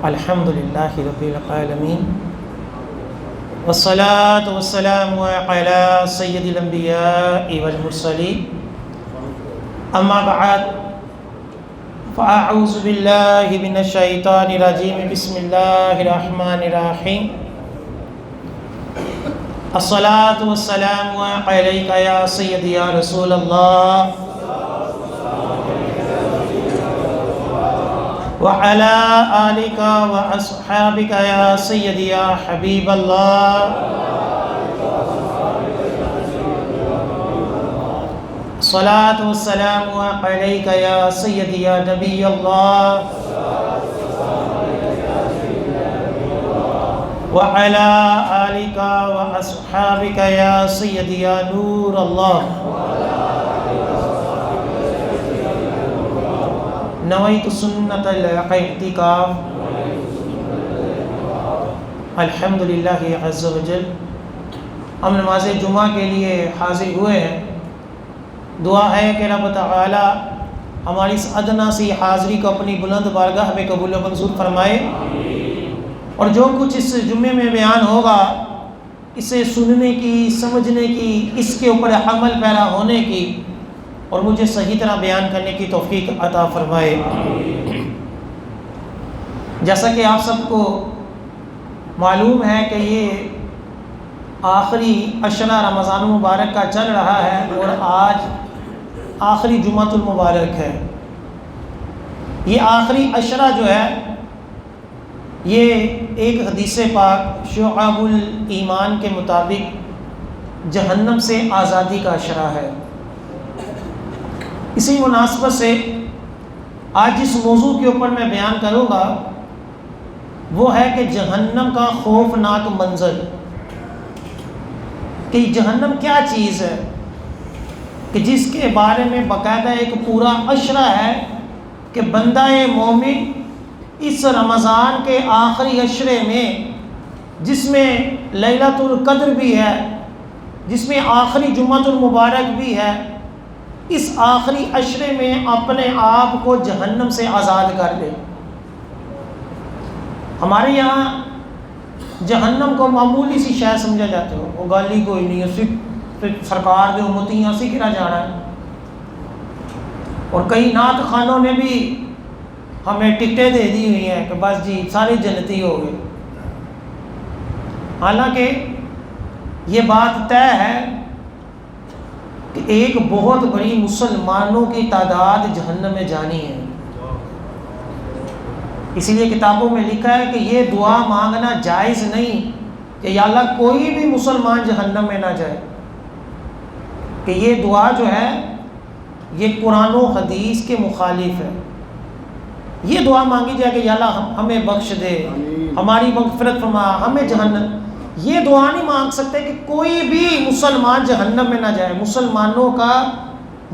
الحمد للہ رب العالمین والصلاة والسلام علی سید الانبیاء والمرسلین اما بعد فاعوذ باللہ من الشیطان الرجیم بسم اللہ الرحمن الرحیم الصلاة والسلام علیک یا سیدی یا رسول اللہ وعلى آلك وأصحابك يا سيدي يا حبيب الله الصلاة والسلام عليك يا سيدي يا نبي الله وعلى آلك وأصحابك يا سيدي يا نور الله نویت سنت الاعتکاف الحمدللہ عز و جل۔ ہم نماز جمعہ کے لیے حاضر ہوئے ہیں۔ دعا ہے کہ رب تعالی ہماری اس ادنا سی حاضری کو اپنی بلند بارگاہ میں قبول و منظور فرمائے، اور جو کچھ اس جمعے میں بیان ہوگا اسے سننے کی، سمجھنے کی، اس کے اوپر عمل پیرا ہونے کی اور مجھے صحیح طرح بیان کرنے کی توفیق عطا فرمائے۔ جیسا کہ آپ سب کو معلوم ہے کہ یہ آخری عشرہ رمضان المبارک کا چل رہا ہے اور آج آخری جمعۃ المبارک ہے۔ یہ آخری عشرہ جو ہے یہ ایک حدیث پاک شعب الایمان کے مطابق جہنم سے آزادی کا عشرہ ہے۔ اسی مناسبت سے آج جس موضوع کے اوپر میں بیان کروں گا وہ ہے کہ جہنم کا خوفناک منظر، کہ جہنم کیا چیز ہے کہ جس کے بارے میں باقاعدہ ایک پورا عشرہ ہے کہ بندہ مومن اس رمضان کے آخری عشرے میں، جس میں لیلۃ القدر بھی ہے، جس میں آخری جمعۃ المبارک بھی ہے، اس آخری عشرے میں اپنے آپ کو جہنم سے آزاد کر لے۔ ہمارے یہاں جہنم کو معمولی سی شے سمجھا جاتا ہے، وہ گالی کوئی نہیں ہے، صرف سرکار دے امتی اسی کرا جانا ہے۔ اور کئی نعت خانوں نے بھی ہمیں ٹکٹیں دے دی ہوئی ہیں کہ بس جی سارے جنتی ہو گئے۔ حالانکہ یہ بات طے ہے کہ ایک بہت بڑی مسلمانوں کی تعداد جہنم میں جانی ہے۔ اسی لیے کتابوں میں لکھا ہے کہ یہ دعا مانگنا جائز نہیں کہ یا اللہ کوئی بھی مسلمان جہنم میں نہ جائے، کہ یہ دعا جو ہے یہ قرآن و حدیث کے مخالف ہے۔ یہ دعا مانگی جائے کہ یا اللہ ہمیں بخش دے، ہماری مغفرت فرما، ہمیں جہنم، یہ دعا نہیں مانگ سکتے کہ کوئی بھی مسلمان جہنم میں نہ جائے۔ مسلمانوں کا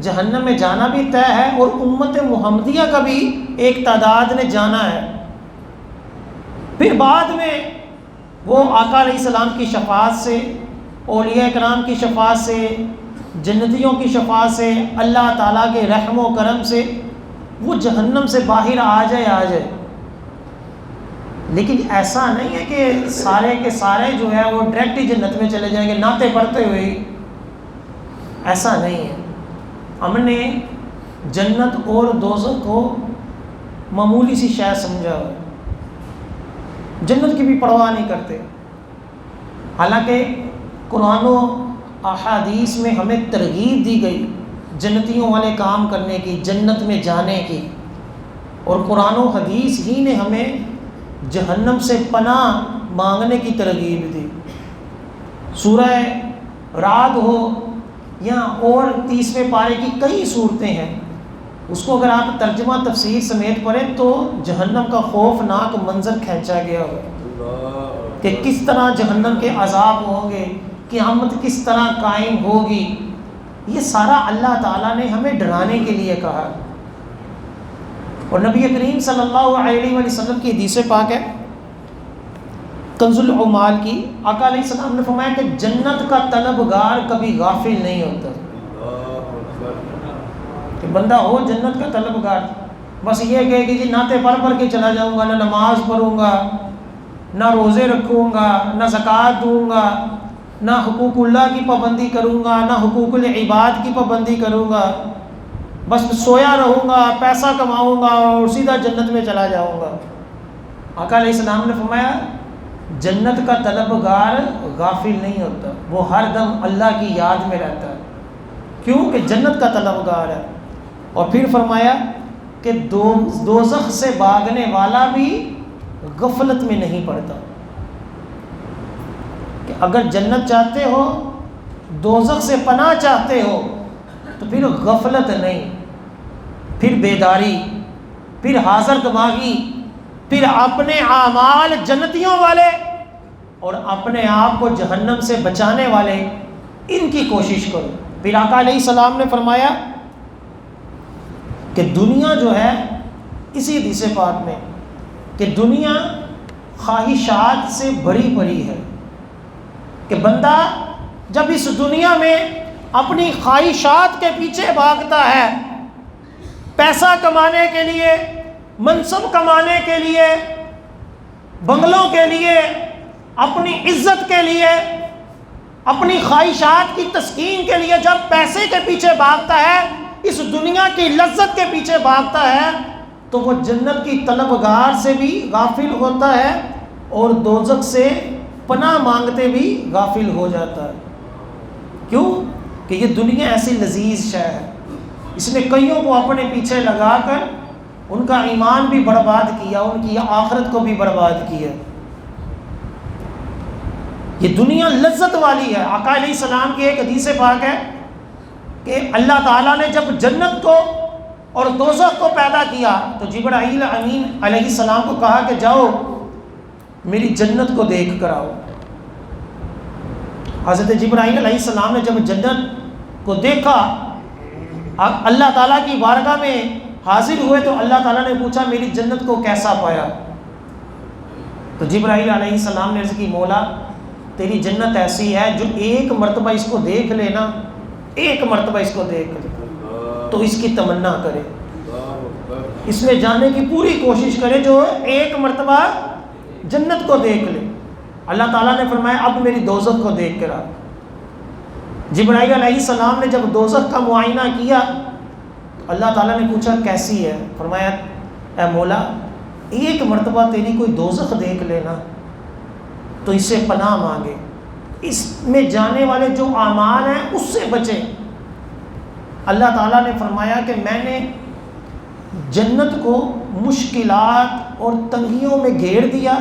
جہنم میں جانا بھی طے ہے اور امت محمدیہ کا بھی ایک تعداد نے جانا ہے۔ پھر بعد میں وہ آقا علیہ السلام کی شفاعت سے، اولیاء کرام کی شفاعت سے، جنتیوں کی شفاعت سے، اللہ تعالیٰ کے رحم و کرم سے وہ جہنم سے باہر آ جائے۔ لیکن ایسا نہیں ہے کہ سارے کے سارے جو ہے وہ ڈائریکٹ ہی جنت میں چلے جائیں گے نعتیں پڑھتے ہوئے، ایسا نہیں ہے۔ ہم نے جنت اور دوزخ کو معمولی سی شے سمجھا ہے، جنت کی بھی پرواہ نہیں کرتے۔ حالانکہ قرآن و احادیث میں ہمیں ترغیب دی گئی جنتیوں والے کام کرنے کی، جنت میں جانے کی، اور قرآن و حدیث ہی نے ہمیں جہنم سے پناہ مانگنے کی ترغیب دی۔ سورہ رعد ہو یا اور 30ویں پارے کی کئی صورتیں ہیں، اس کو اگر آپ ترجمہ تفسیر سمیت پڑھیں تو جہنم کا خوفناک منظر کھینچا گیا ہو کہ کس طرح جہنم کے عذاب ہوں گے، قیامت کس طرح قائم ہوگی۔ یہ سارا اللہ تعالیٰ نے ہمیں ڈرانے کے لیے کہا۔ اور نبی کریم صلی اللہ علیہ وسلم کی حدیث پاک ہے کنز العمال کی، آقا علیہ السلام نے فرمایا کہ جنت کا طلبگار کبھی غافل نہیں ہوتا، کہ بندہ ہو جنت کا طلبگار، بس یہ کہے کہ جی نعتیں پڑھ کے چلا جاؤں گا، نہ نماز پڑھوں گا، نہ روزے رکھوں گا، نہ زکوٰۃ دوں گا، نہ حقوق اللہ کی پابندی کروں گا، نہ حقوق العباد کی پابندی کروں گا، بس سویا رہوں گا، پیسہ کماؤں گا اور سیدھا جنت میں چلا جاؤں گا۔ آقا علیہ السلام نے فرمایا جنت کا طلبگار غافل نہیں ہوتا، وہ ہر دم اللہ کی یاد میں رہتا ہے، کیوں کہ جنت کا طلبگار ہے۔ اور پھر فرمایا کہ دوزخ سے بھاگنے والا بھی غفلت میں نہیں پڑتا، کہ اگر جنت چاہتے ہو، دوزخ سے پناہ چاہتے ہو، تو پھر غفلت نہیں، پھر بیداری، پھر حاضر دماغی، پھر اپنے اعمال جنتیوں والے اور اپنے آپ کو جہنم سے بچانے والے، ان کی کوشش کرو۔ پھر آقا علیہ السلام نے فرمایا کہ دنیا جو ہے، اسی حدیث پاک میں، کہ دنیا خواہشات سے بھری پڑی ہے، کہ بندہ جب اس دنیا میں اپنی خواہشات کے پیچھے بھاگتا ہے، پیسہ کمانے کے لیے، منصب کمانے کے لیے، بنگلوں کے لیے، اپنی عزت کے لیے، اپنی خواہشات کی تسکین کے لیے جب پیسے کے پیچھے بھاگتا ہے، اس دنیا کی لذت کے پیچھے بھاگتا ہے، تو وہ جنت کی طلبگار سے بھی غافل ہوتا ہے اور دوزخ سے پناہ مانگتے بھی غافل ہو جاتا ہے۔ کیوں کہ یہ دنیا ایسی لذیذ شے ہے، اس نے کئیوں کو اپنے پیچھے لگا کر ان کا ایمان بھی برباد کیا، ان کی آخرت کو بھی برباد کیا۔ یہ دنیا لذت والی ہے۔ آقا علیہ السلام کی ایک حدیث پاک ہے کہ اللہ تعالیٰ نے جب جنت کو اور دوزخ کو پیدا کیا تو جبرائیل امین علیہ السلام کو کہا کہ جاؤ میری جنت کو دیکھ کر آؤ۔ حضرت جبرائیل علیہ السلام نے جب جنت کو دیکھا، اللہ تعالیٰ کی بارگاہ میں حاضر ہوئے تو اللہ تعالیٰ نے پوچھا میری جنت کو کیسا پایا؟ تو جبرائیل علیہ السلام نے عرض کی مولا تیری جنت ایسی ہے جو ایک مرتبہ اس کو دیکھ لے نا، ایک مرتبہ اس کو دیکھ لے تو اس کی تمنا کرے، اس میں جانے کی پوری کوشش کرے جو ایک مرتبہ جنت کو دیکھ لے۔ اللہ تعالیٰ نے فرمایا اب میری دوزخ کو دیکھ کر آ۔ جبرائیل علیہ السلام نے جب دوزخ کا معائنہ کیا تو اللہ تعالیٰ نے پوچھا کیسی ہے؟ فرمایا اے مولا ایک مرتبہ تیری کوئی دوزخ دیکھ لینا تو اس سے پناہ مانگے، اس میں جانے والے جو اعمال ہیں اس سے بچیں۔ اللہ تعالیٰ نے فرمایا کہ میں نے جنت کو مشکلات اور تنگیوں میں گھیر دیا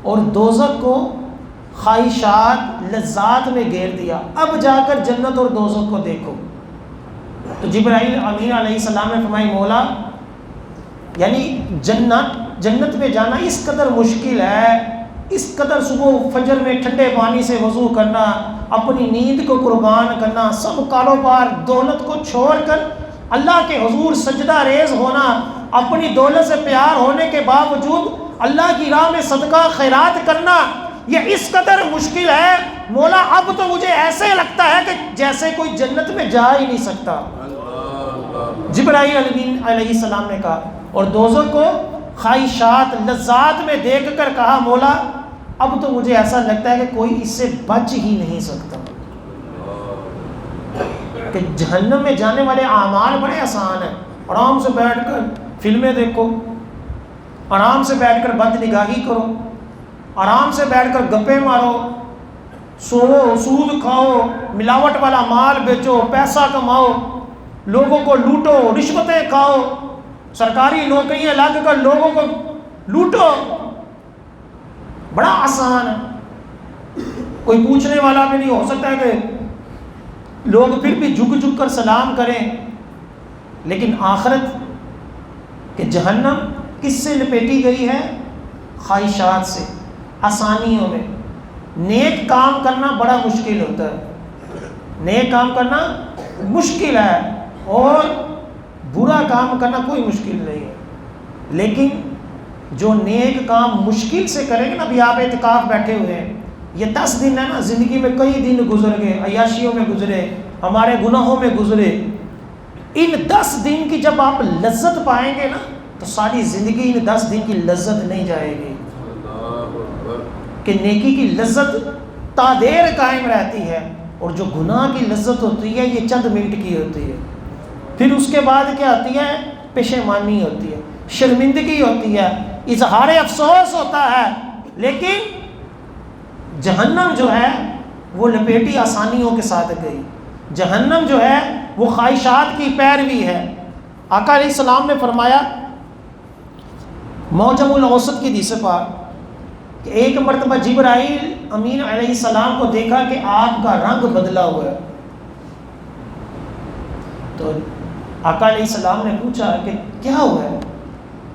اور دوزخ کو خواہشات لذات میں گھیر دیا، اب جا کر جنت اور دوزخ کو دیکھو۔ تو جبرائیل امین علیہ السلام نے فرمایا مولا یعنی جنت میں جانا اس قدر مشکل ہے، اس قدر صبح فجر میں ٹھنڈے پانی سے وضو کرنا، اپنی نیند کو قربان کرنا، سب کاروبار دولت کو چھوڑ کر اللہ کے حضور سجدہ ریز ہونا، اپنی دولت سے پیار ہونے کے باوجود اللہ کی راہ میں صدقہ خیرات کرنا، یہ اس قدر مشکل ہے مولا اب تو مجھے ایسے لگتا ہے کہ جیسے کوئی جنت میں جا ہی نہیں سکتا۔ جبرائیل علیہ السلام نے کہا، اور دوزخ کو خواہشات لذات میں دیکھ کر کہا مولا اب تو مجھے ایسا لگتا ہے کہ کوئی اس سے بچ ہی نہیں سکتا۔ کہ جہنم میں جانے والے اعمال بڑے آسان ہیں، آرام سے بیٹھ کر فلمیں دیکھو، آرام سے بیٹھ کر بد نگاہی کرو، آرام سے بیٹھ کر گپیں مارو، سوو، سود کھاؤ، ملاوٹ والا مال بیچو، پیسہ کماؤ، لوگوں کو لوٹو، رشوتیں کھاؤ، سرکاری نوکریاں لگ کر لوگوں کو لوٹو، بڑا آسان ہے۔ کوئی پوچھنے والا بھی نہیں، ہو سکتا ہے کہ لوگ پھر بھی جھک جھک کر سلام کریں، لیکن آخرت کہ جہنم کس سے لپیٹی گئی ہے؟ خواہشات سے، آسانیوں میں۔ نیک کام کرنا بڑا مشکل ہوتا ہے، نیک کام کرنا مشکل ہے اور برا کام کرنا کوئی مشکل نہیں ہے، لیکن جو نیک کام مشکل سے کریں گے نا، ابھی آپ اعتکاف بیٹھے ہوئے ہیں، یہ 10 دن ہے نا، زندگی میں کئی دن گزر گئے، عیاشیوں میں گزرے، ہمارے گناہوں میں گزرے، ان 10 دن کی جب آپ لذت پائیں گے نا تو ساری زندگی ان 10 دن کی لذت نہیں جائے گی، کہ نیکی کی لذت تادیر قائم رہتی ہے، اور جو گناہ کی لذت ہوتی ہے یہ چند منٹ کی ہوتی ہے، پھر اس کے بعد کیا ہوتی ہے؟ پشیمانی ہوتی ہے، شرمندگی ہوتی ہے، اظہار افسوس ہوتا ہے۔ لیکن جہنم جو ہے وہ لپیٹی آسانیوں کے ساتھ گئی، جہنم جو ہے وہ خواہشات کی پیروی ہے۔ آقا علیہ السلام نے فرمایا معجم الاوسط کی حدیث پاک کہ ایک مرتبہ جبرائیل امین علیہ السلام کو دیکھا کہ آگ کا رنگ بدلا ہوا ہے، تو آقا علیہ السلام نے پوچھا کہ کیا ہوا ہے؟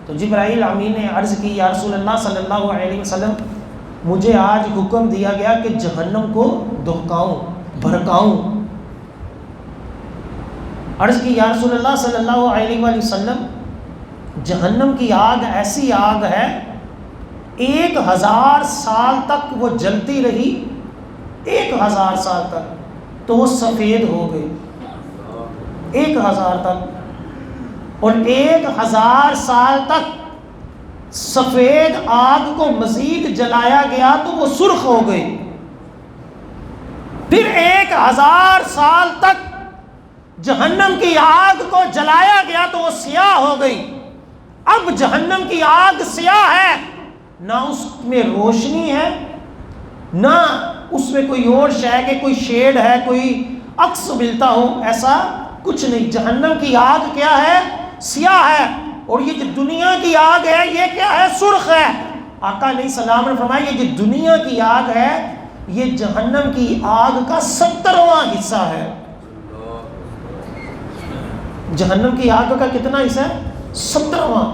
تو جبرائیل امین نے عرض کی یا رسول اللہ صلی اللہ علیہ وسلم، مجھے آج حکم دیا گیا کہ جہنم کو دہکاؤں، بھڑکاؤں۔ عرض کی یا رسول اللہ صلی اللہ علیہ وآلہ وسلم، جہنم کی آگ ایسی آگ ہے 1000 سال تک وہ جلتی رہی، 1000 سال تک تو وہ سفید ہو گئی، 1000 تک، اور 1000 سال تک سفید آگ کو مزید جلایا گیا تو وہ سرخ ہو گئی، پھر 1000 سال تک جہنم کی آگ کو جلایا گیا تو وہ سیاہ ہو گئی۔ اب جہنم کی آگ سیاہ ہے، نہ اس میں روشنی ہے، نہ اس میں کوئی اور شے کہ کوئی شیڈ ہے، کوئی عکس ملتا ہو، ایسا کچھ نہیں۔ جہنم کی آگ کیا ہے؟ سیاہ ہے، اور یہ جو دنیا کی آگ ہے یہ کیا ہے؟ سرخ ہے۔ آقا علیہ السلام نے فرمایا یہ جو دنیا کی آگ ہے یہ جہنم کی آگ کا 70واں حصہ ہے۔ جہنم کی آگ کا کتنا حصہ ہے؟ 70واں۔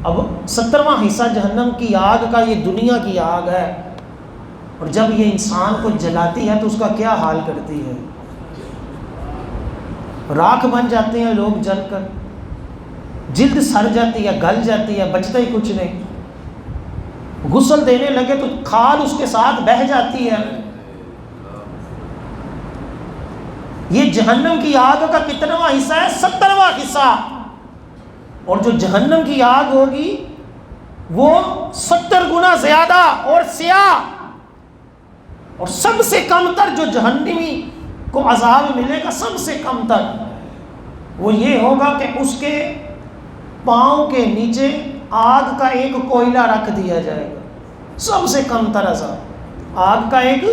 اب 70واں حصہ جہنم کی آگ کا یہ دنیا کی آگ ہے، اور جب یہ انسان کو جلاتی ہے تو اس کا کیا حال کرتی ہے؟ راکھ بن جاتے ہیں لوگ جل کر، جلد سڑ جاتی ہے، گل جاتی ہے، بچتا ہی کچھ نہیں، غسل دینے لگے تو کھال اس کے ساتھ بہہ جاتی ہے۔ یہ جہنم کی آگ کا کتناواں حصہ ہے؟ 70واں حصہ۔ اور جو جہنم کی آگ ہوگی وہ 70 گنا زیادہ اور سیاہ، اور سب سے کم تر جو جہنمی کو عذاب ملے گا سب سے کم تر وہ یہ ہوگا کہ اس کے پاؤں کے نیچے آگ کا ایک کوئلہ رکھ دیا جائے گا، سب سے کم تر عذاب، آگ کا ایک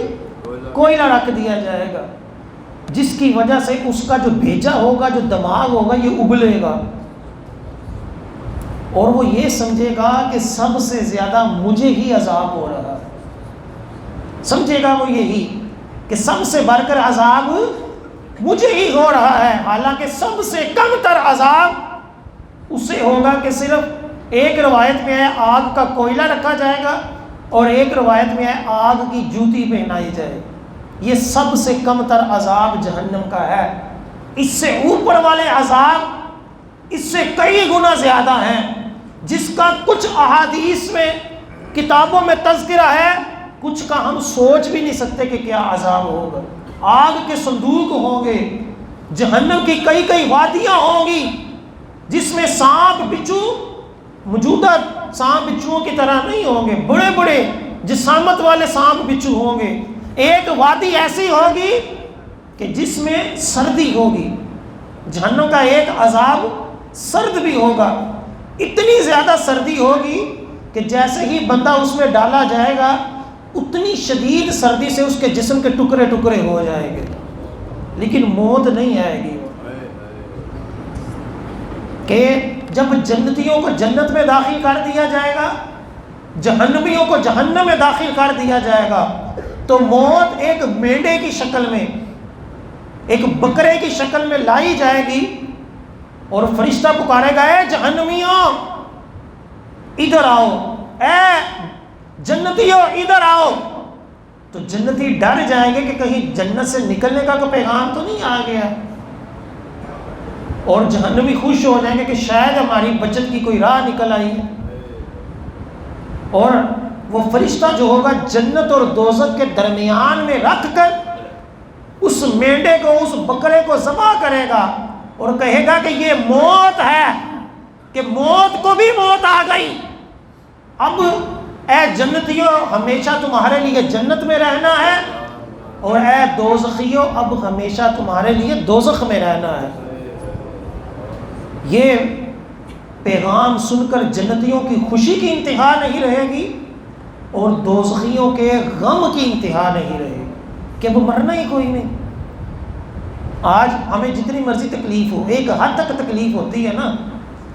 کوئلہ رکھ دیا جائے گا، جس کی وجہ سے اس کا جو بھیجا ہوگا، جو دماغ ہوگا، یہ ابلے گا، اور وہ یہ سمجھے گا کہ سب سے زیادہ مجھے ہی عذاب ہو رہا ہے، سمجھے گا وہ یہی کہ سب سے بڑھ کر عذاب مجھے ہی ہو رہا ہے، حالانکہ سب سے کم تر عذاب اسے ہوگا کہ صرف ایک روایت میں ہے آگ کا کوئلہ رکھا جائے گا، اور ایک روایت میں ہے آگ کی جوتی پہنائی جائے گی۔ یہ سب سے کم تر عذاب جہنم کا ہے۔ اس سے اوپر والے عذاب اس سے کئی گنا زیادہ ہیں، جس کا کچھ احادیث میں کتابوں میں تذکرہ ہے، کچھ کا ہم سوچ بھی نہیں سکتے کہ کیا عذاب ہوگا۔ آگ کے صندوق ہوں گے، جہنم کی کئی کئی وادیاں ہوں گی، جس میں سانپ بچھو موجودہ سانپ بچھوؤں کی طرح نہیں ہوں گے، بڑے بڑے جسامت والے سانپ بچھو ہوں گے۔ ایک وادی ایسی ہوگی کہ جس میں سردی ہوگی، جہنم کا ایک عذاب سرد بھی ہوگا، اتنی زیادہ سردی ہوگی کہ جیسے ہی بندہ اس میں ڈالا جائے گا اتنی شدید سردی سے اس کے جسم کے ٹکڑے ٹکڑے ہو جائیں گے، لیکن موت نہیں آئے گی۔ کہ جب جنتیوں کو جنت میں داخل کر دیا جائے گا، جہنمیوں کو جہنم میں داخل کر دیا جائے گا، تو موت ایک مینڈے کی شکل میں، ایک بکرے کی شکل میں لائی جائے گی، اور فرشتہ پکارے گا اے جہنمیوں ادھر آؤ، اے جنتیوں ادھر آؤ۔ تو جنتی ڈر جائیں گے کہ کہیں جنت سے نکلنے کا کوئی پیغام تو نہیں آ گیا، اور جہنمی خوش ہو جائیں گے کہ شاید ہماری بچت کی کوئی راہ نکل آئی ہے۔ اور وہ فرشتہ جو ہوگا جنت اور دوزخ کے درمیان میں رکھ کر اس مینڈے کو، اس بکرے کو ذبح کرے گا، اور کہے گا کہ یہ موت ہے، کہ موت کو بھی موت آ گئی، اب اے جنتیوں ہمیشہ تمہارے لیے جنت میں رہنا ہے، اور اے دوزخیوں اب ہمیشہ تمہارے لیے دوزخ میں رہنا ہے۔ یہ پیغام سن کر جنتیوں کی خوشی کی انتہا نہیں رہے گی، اور دوزخیوں کے غم کی انتہا نہیں رہے گی کہ اب مرنا ہی کوئی نہیں۔ آج ہمیں جتنی مرضی تکلیف ہو، ایک حد تک تکلیف ہوتی ہے نا،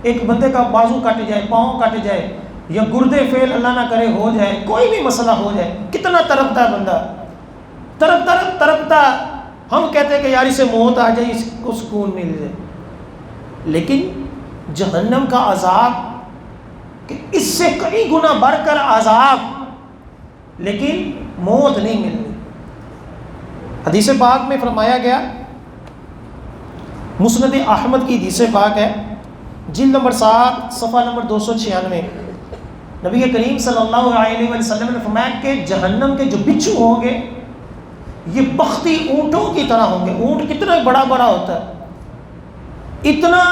ایک بندے کا بازو کٹ جائے، پاؤں کٹ جائے، یا گردے فیل اللہ نہ کرے ہو جائے، کوئی بھی مسئلہ ہو جائے، کتنا تڑپتا ہے بندہ، تڑپتا ہم کہتے ہیں کہ یار اسے موت آ جائے، اس کو سکون مل جائے۔ لیکن جہنم کا عذاب کہ اس سے کئی گنا بڑھ کر عذاب، لیکن موت نہیں ملنی۔ حدیث پاک میں فرمایا گیا، مسند احمد کی حدیث پاک ہے، جلد نمبر 7 صفحہ نمبر 296، نبی کریم صلی اللہ علیہ وسلم نے فرمایا کہ جہنم کے جو بچھو ہوں گے یہ بختی اونٹوں کی طرح ہوں گے۔ اونٹ کتنا بڑا بڑا ہوتا ہے، اتنا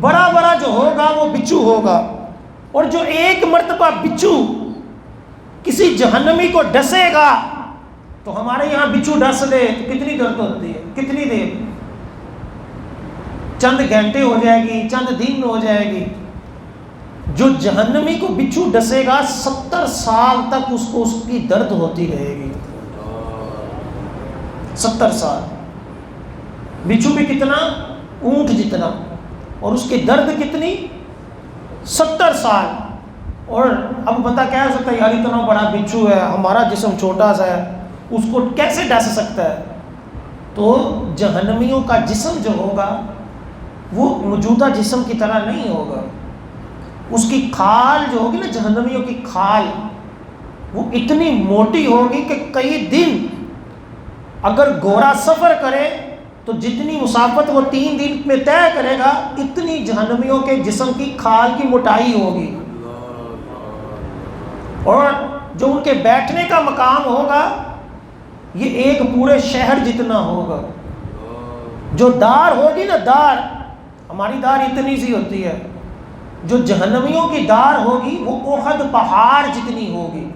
بڑا بڑا جو ہوگا وہ بچھو ہوگا، اور جو ایک مرتبہ بچھو کسی جہنمی کو ڈسے گا، تو ہمارے یہاں بچھو ڈس لے تو کتنی درد ہوتی ہے، کتنی دیر، چند گھنٹے ہو جائے گی، چند دن ہو جائے گی۔ جو جہنمی کو بچھو ڈسے گا 70 سال تک اس کو اس کی درد ہوتی رہے گی، 70 سال۔ بچھو بھی کتنا، اونٹ جتنا، اور اس کی درد کتنی، 70 سال۔ اور اب بندہ کہہ سکتا ہے یار اتنا بڑا بچھو ہے، ہمارا جسم چھوٹا سا ہے، اس کو کیسے ڈس سکتا ہے؟ تو جہنمیوں کا جسم جو ہوگا وہ موجودہ جسم کی طرح نہیں ہوگا۔ اس کی کھال جو ہوگی نا، جہنمیوں کی کھال، وہ اتنی موٹی ہوگی کہ کئی دن اگر گھوڑا سفر کرے تو جتنی مسافت وہ 3 دن میں طے کرے گا، اتنی جہنمیوں کے جسم کی کھال کی موٹائی ہوگی۔ اور جو ان کے بیٹھنے کا مقام ہوگا یہ ایک پورے شہر جتنا ہوگا۔ جو دار ہوگی نا، دار، ہماری دار اتنی سی ہوتی ہے، جو جہنمیوں کی دار ہوگی وہ احد پہاڑ جتنی ہوگی۔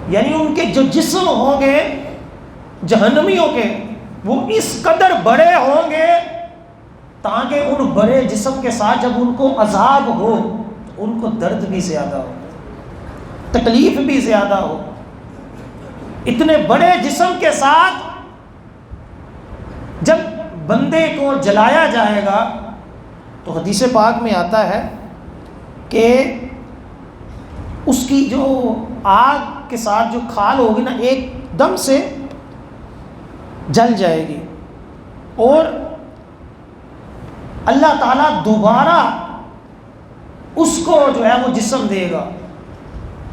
یعنی ان کے جو جسم ہوں گے جہنمیوں کے، وہ اس قدر بڑے ہوں گے تاکہ ان بڑے جسم کے ساتھ جب ان کو عذاب ہو تو ان کو درد بھی زیادہ ہو، تکلیف بھی زیادہ ہو۔ اتنے بڑے جسم کے ساتھ جب بندے کو جلایا جائے گا تو حدیث پاک میں آتا ہے کہ اس کی جو آگ کے ساتھ جو کھال ہوگی نا، ایک دم سے جل جائے گی، اور اللہ تعالیٰ دوبارہ اس کو جو ہے وہ جسم دے گا۔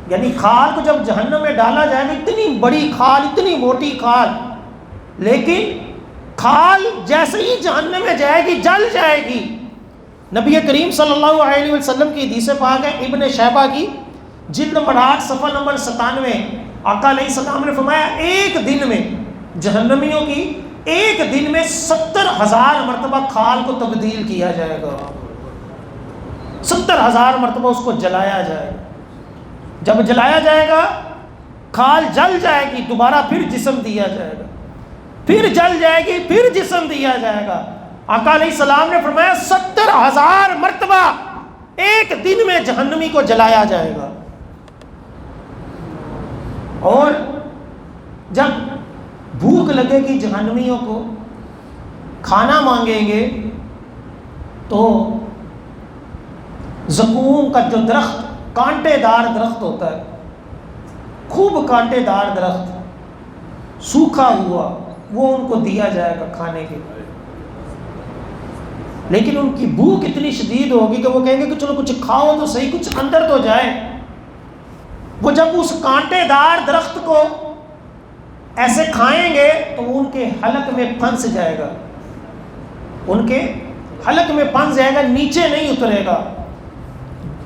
یعنی کھال کو جب جہنم میں ڈالا جائے گا، اتنی بڑی کھال، اتنی موٹی کھال، لیکن کھال جیسے ہی جہنم میں جائے گی جل جائے گی۔ نبی کریم صلی اللہ علیہ وسلم کی حدیث پاک ہے، ابن شیبہ کی، جلد نمبر 8 صفحہ نمبر 97، آقا علیہ السلام نے فرمایا ایک دن میں جہنمیوں کی ایک دن میں 70,000 مرتبہ کھال کو تبدیل کیا جائے گا، 70,000 مرتبہ اس کو جلایا جائے گا۔ جب جلایا جائے گا کھال جل جائے گی، دوبارہ پھر جسم دیا جائے گا، پھر جل جائے گی، پھر جسم دیا جائے گا۔ آقا علیہ السلام نے فرمایا 70,000 مرتبہ ایک دن میں جہنمی کو جلایا جائے گا۔ اور جب بھوک لگے گی جہنمیوں کو، کھانا مانگیں گے، تو زقوم کا جو درخت، کانٹے دار درخت ہوتا ہے، خوب کانٹے دار درخت سوکھا ہوا، وہ ان کو دیا جائے گا کھانے کے لیے۔ لیکن ان کی بھوک اتنی شدید ہوگی کہ وہ کہیں گے کہ چلو کچھ کھاؤ تو صحیح، کچھ اندر تو جائے۔ وہ جب اس کانٹے دار درخت کو ایسے کھائیں گے تو ان کے حلق میں پھنس جائے گا، ان کے حلق میں پھنس جائے گا، نیچے نہیں اترے گا۔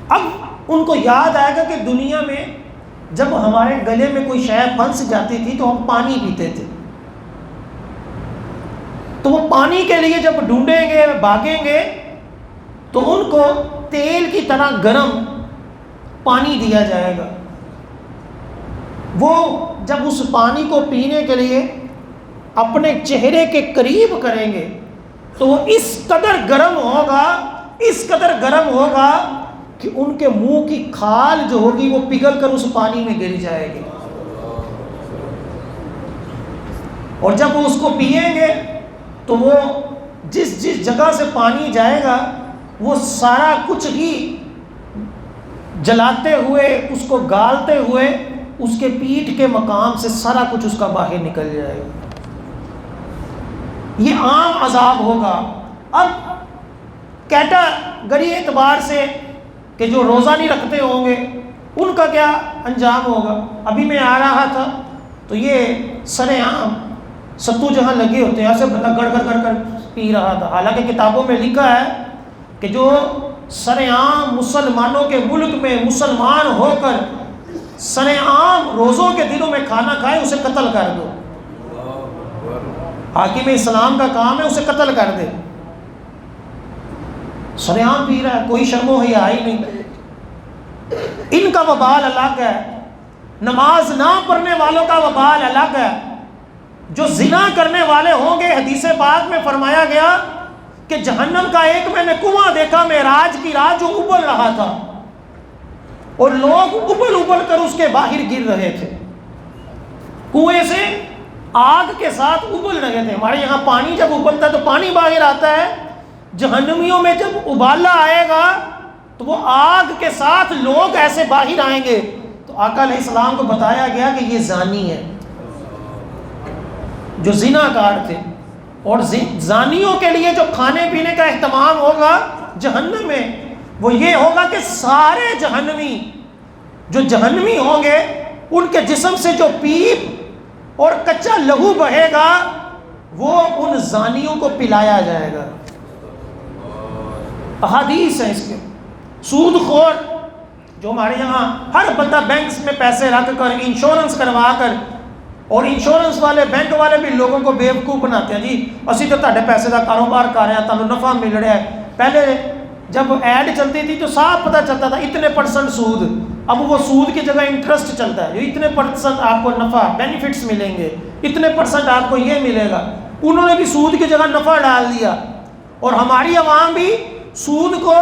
اب ان کو یاد آئے گا کہ دنیا میں جب ہمارے گلے میں کوئی شے پھنس جاتی تھی تو ہم پانی پیتے تھے، تو وہ پانی کے لیے جب ڈھونڈیں گے، بھاگیں گے، تو ان کو تیل کی طرح گرم پانی دیا جائے گا. وہ جب اس پانی کو پینے کے لیے اپنے چہرے کے قریب کریں گے تو وہ اس قدر گرم ہوگا، اس قدر گرم ہوگا کہ ان کے منہ کی کھال جو ہوگی وہ پگھل کر اس پانی میں گر جائے گی. اور جب وہ اس کو پئیں گے تو وہ جس جس جگہ سے پانی جائے گا وہ سارا کچھ ہی جلاتے ہوئے، اس کو گالتے ہوئے اس کے پیٹھ کے مقام سے سارا کچھ اس کا باہر نکل جائے گا. یہ عام عذاب ہوگا. اب کیٹاگری اعتبار سے کہ جو روزہ نہیں رکھتے ہوں گے ان کا کیا انجام ہوگا. ابھی میں آ رہا تھا تو یہ سر عام ستو جہاں لگے ہوتے ہیں ایسے گڑ گڑ گڑ پی رہا تھا. حالانکہ کتابوں میں لکھا ہے کہ جو سر عام مسلمانوں کے ملک میں مسلمان ہو کر سر عام روزوں کے دنوں میں کھانا کھائے اسے قتل کر دو. حاکم اسلام کا کام ہے اسے قتل کر دے. سر عام پی رہا ہے، کوئی شرم و حیا ہی نہیں. ان کا وبال الگ ہے، نماز نہ پڑھنے والوں کا وبال الگ ہے. جو زنا کرنے والے ہوں گے، حدیث پاک میں فرمایا گیا کہ جہنم کا ایک میں نے کنواں دیکھا معراج کی رات جو ابل رہا تھا اور لوگ ابل ابل کر اس کے باہر گر رہے تھے. کنویں سے آگ کے ساتھ ابل رہے تھے. ہمارے یہاں پانی جب ابلتا ہے تو پانی باہر آتا ہے، جہنمیوں میں جب ابالا آئے گا تو وہ آگ کے ساتھ لوگ ایسے باہر آئیں گے. تو آقا علیہ السلام کو بتایا گیا کہ یہ زانی ہے، جو زنا کار تھے. اور زانیوں کے لیے جو کھانے پینے کا اہتمام ہوگا جہنم میں وہ یہ ہوگا کہ سارے جہنمی جو جہنمی ہوں گے ان کے جسم سے جو پیپ اور کچا لہو بہے گا وہ ان زانیوں کو پلایا جائے گا. احادیث ہیں اس کے. سود خور جو ہمارے یہاں ہر بندہ بینکس میں پیسے رکھ کر انشورنس کروا کر، اور انشورنس والے بینک والے بھی لوگوں کو بیوقوف بناتے ہیں. جی اسی تو تہاڈے پیسے کا کاروبار کر رہے ہیں، تمہیں نفع مل رہا ہے. پہلے جب ایڈ چلتی تھی تو صاف پتہ چلتا تھا اتنے % سود. اب وہ سود کی جگہ انٹرسٹ چلتا ہے، جو اتنے % آپ کو نفع بینیفٹس ملیں گے، اتنے % آپ کو یہ ملے گا. انہوں نے بھی سود کی جگہ نفع ڈال دیا اور ہماری عوام بھی سود کو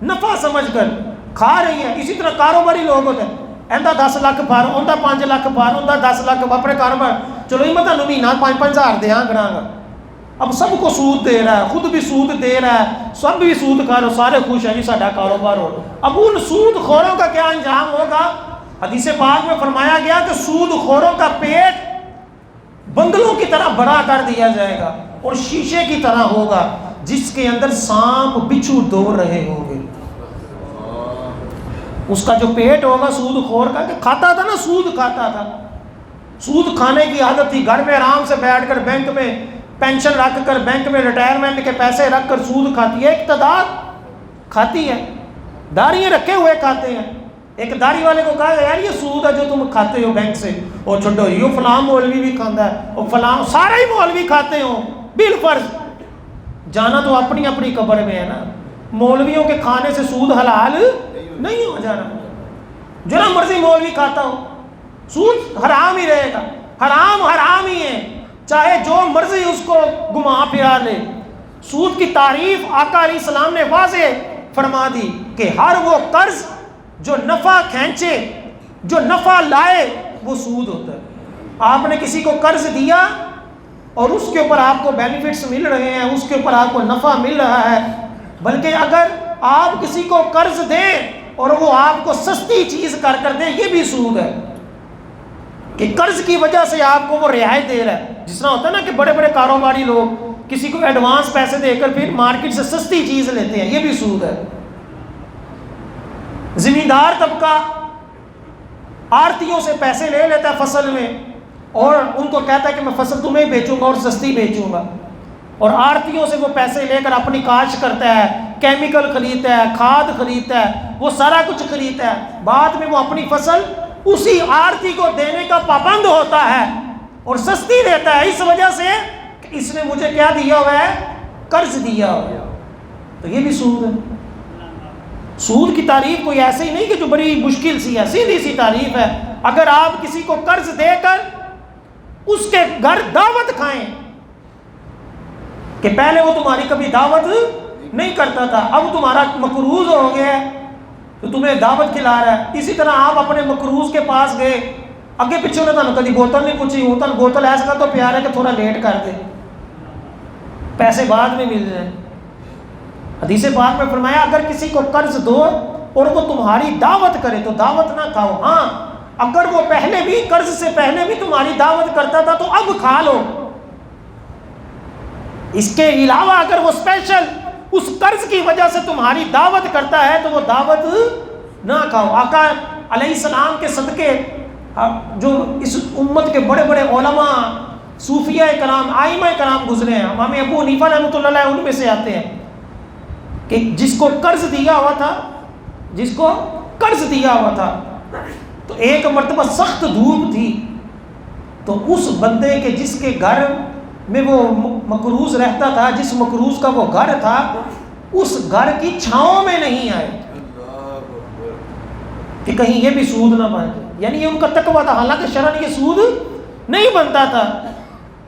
نفع سمجھ کر کھا رہی ہے. اسی طرح کاروباری لوگ ہوتے ہیں، اندہ 10 لاکھ پار، اندہ 5 لاکھ پار، اندہ 10 لاکھ اپنے کاروبار. چلو یہ مطلب نمینہ 5-5 ہزار دیاں کرا گا. اب سب کو سود دے رہا ہے، خود بھی سود دے رہا ہے، سب بھی سود کھا رہے، سارے خوش ہیں جی ساڈا کاروبار ہو. اب ان سود خوروں کا کیا انجام ہوگا؟ حدیث پاک میں فرمایا گیا کہ سود خوروں کا پیٹ بنگلوں کی طرح بڑا کر دیا جائے گا اور شیشے کی طرح ہوگا جس کے اندر سانپ بچھو دوڑ رہے ہوں گے. اس کا جو پیٹ ہوگا سود خور کا، کہ کھاتا تھا نا، سود کھاتا تھا، سود کھانے کی عادت تھی. گھر میں آرام سے بیٹھ کر بینک میں پینشن رکھ کر، بینک میں ریٹائرمنٹ کے پیسے رکھ کر سود کھاتی ہے. ایک تعداد کھاتی ہے، داڑیاں رکھے ہوئے کھاتے ہیں. ایک داڑھی والے کو کہا یار یہ سود ہے جو تم کھاتے ہو بینک سے. اور چھوٹو یہ فلاں مولوی بھی کھاتا ہے، اور فلاں سارے ہی مولوی کھاتے ہوں بالفرض. جانا تو اپنی اپنی قبر میں ہے نا. مولویوں کے کھانے سے سود حلال نہیں ہو جانا. جو نہ مرضی مولوی کھاتا ہو سود حرام ہی رہے گا. حرام ہی ہے، چاہے جو مرضی اس کو گما پھرا لے. سود کی تعریف آقا علیہ السلام نے واضح فرما دی کہ ہر وہ قرض جو نفع کھینچے، جو نفع لائے، وہ سود ہوتا ہے. آپ نے کسی کو قرض دیا اور اس کے اوپر آپ کو بینیفٹس مل رہے ہیں، اس کے اوپر آپ کو نفع مل رہا ہے. بلکہ اگر آپ کسی کو قرض دیں اور وہ آپ کو سستی چیز کر دے، یہ بھی سود ہے کہ قرض کی وجہ سے آپ کو وہ رعایت دے رہا ہے. جس طرح ہوتا ہے نا کہ بڑے بڑے کاروباری لوگ کسی کو ایڈوانس پیسے دے کر پھر مارکیٹ سے سستی چیز لیتے ہیں، یہ بھی سود ہے. زمیندار طبقہ آڑتیوں سے پیسے لے لیتا ہے فصل میں اور ان کو کہتا ہے کہ میں فصل تمہیں بیچوں گا اور سستی بیچوں گا، اور آڑتیوں سے وہ پیسے لے کر اپنی کاشت کرتا ہے، کیمیکل خریدتا ہے، کھاد خریدتا ہے، وہ سارا کچھ خریدتا ہے. بعد میں وہ اپنی فصل اسی آڑتی کو دینے کا پابند ہوتا ہے اور سستی دیتا ہے، اس وجہ سے کہ اس نے مجھے کیا دیا ہوا ہے؟ قرض دیا ہوا ہے. تو یہ بھی سود ہے. سود کی تعریف کوئی ایسے ہی نہیں کہ جو بڑی مشکل سی ہے، سیدھی سی تعریف ہے. اگر آپ کسی کو قرض دے کر اس کے گھر دعوت کھائیں، کہ پہلے وہ تمہاری کبھی دعوت نہیں کرتا تھا، اب تمہارا مقروض ہو گیا ہے تو تمہیں دعوت کھلا رہا ہے. اسی طرح آپ اپنے مقروض کے پاس گئے، اگے پیچھے نے تمہیں کبھی بوتل نہیں پوچھی، بوتل ایسا تو پیار ہے کہ تھوڑا لیٹ کر دے، پیسے بعد میں مل جائیں. حدیث پاک میں فرمایا اگر کسی کو قرض دو اور وہ تمہاری دعوت کرے تو دعوت نہ کھاؤ. ہاں اگر وہ پہلے بھی قرض سے پہلے بھی تمہاری دعوت کرتا تھا تو اب کھا لو. اس کے علاوہ اگر وہ اسپیشل اس قرض کی وجہ سے تمہاری دعوت کرتا ہے تو وہ دعوت نہ کھاؤ. آقا علیہ السلام کے صدقے جو اس امت کے بڑے بڑے علماء، صوفیہ کرام، ائمہ کرام گزرے ہیں، امام ابو حنیفہ رحمۃ اللہ علیہ ان میں سے آتے ہیں کہ جس کو قرض دیا ہوا تھا تو ایک مرتبہ سخت دھوپ تھی، تو اس بندے کے جس کے گھر میں وہ مقروض رہتا تھا، جس مقروض کا وہ گھر تھا، اس گھر کی چھاؤں میں نہیں آئے کہ کہیں یہ بھی سود نہ بن جائے. یعنی یہ ان کا تقویٰ تھا، حالانکہ شرعاً یہ سود نہیں بنتا تھا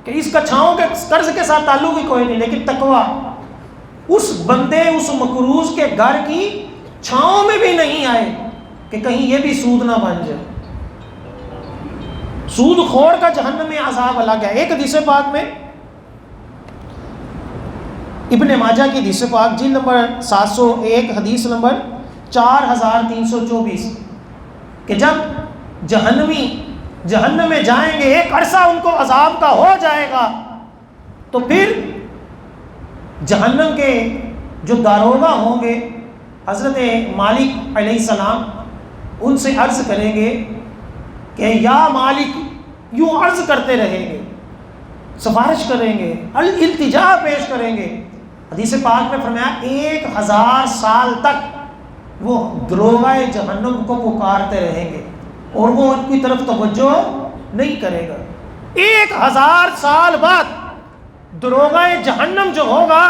کہ اس کا چھاؤں کے قرض کے ساتھ تعلق ہی کوئی نہیں، لیکن تقویٰ اس بندے اس مقروض کے گھر کی چھاؤں میں بھی نہیں آئے کہ کہیں یہ بھی سود نہ بن جائے. سود خور کا جہنم میں عذاب الگ ہے. ایک حدیث پاک میں ابن ماجہ کی حدیث پاک جلد نمبر 701 حدیث نمبر 4324 کہ جب جہنمی جہنم میں جائیں گے، ایک عرصہ ان کو عذاب کا ہو جائے گا، تو پھر جہنم کے جو داروغہ ہوں گے حضرت مالک علیہ السلام ان سے عرض کریں گے کہ یا مالک، یوں عرض کرتے رہیں گے، سفارش کریں گے، التجا پیش کریں گے. حدیث پاک میں فرمایا 1000 سال تک وہ دروغہ جہنم کو پکارتے رہیں گے اور وہ ان کی طرف توجہ نہیں کرے گا. 1000 سال بعد دروغہ جہنم جو ہوگا